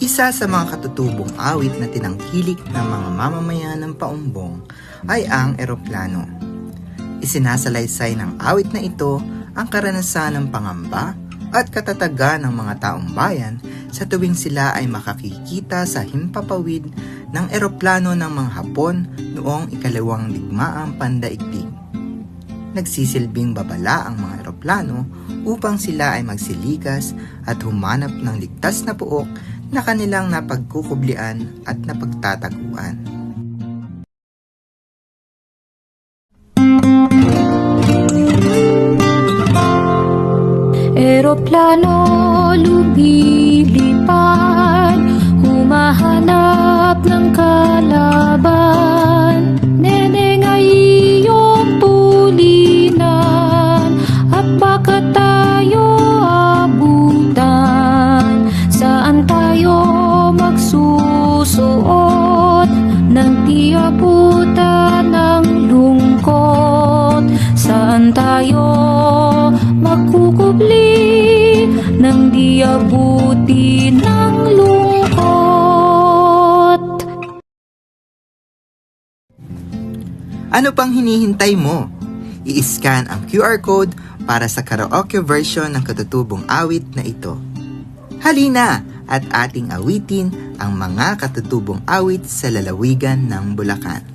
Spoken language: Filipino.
Isa sa mga katutubong awit na tinangkilik ng mga mamamayan ng Paumbong ay ang eroplano. Isinasalaysay ng awit na ito ang karanasan ng pangamba at katatagan ng mga taong bayan sa tuwing sila ay makakikita sa himpapawid ng eroplano ng mga Hapon noong ikalawang digmaang pandaigdig. Nagsisilbing babala ang mga eroplano upang sila ay magsilikas at humanap ng ligtas na puok na kanilang napagkukublian at napagtataguan. Eroplano lumilipad, humahanap ng kalaban. Neneng ay iyong tulinan, at baka tayo abutan. Saan tayo magsusuot ng di abutan ng lungkot? Saan tayo magkukubli nang di abuti ng lungkot? Ano pang hinihintay mo? I-scan ang QR code para sa karaoke version ng katutubong awit na ito. Halina at ating awitin ang mga katutubong awit sa lalawigan ng Bulacan.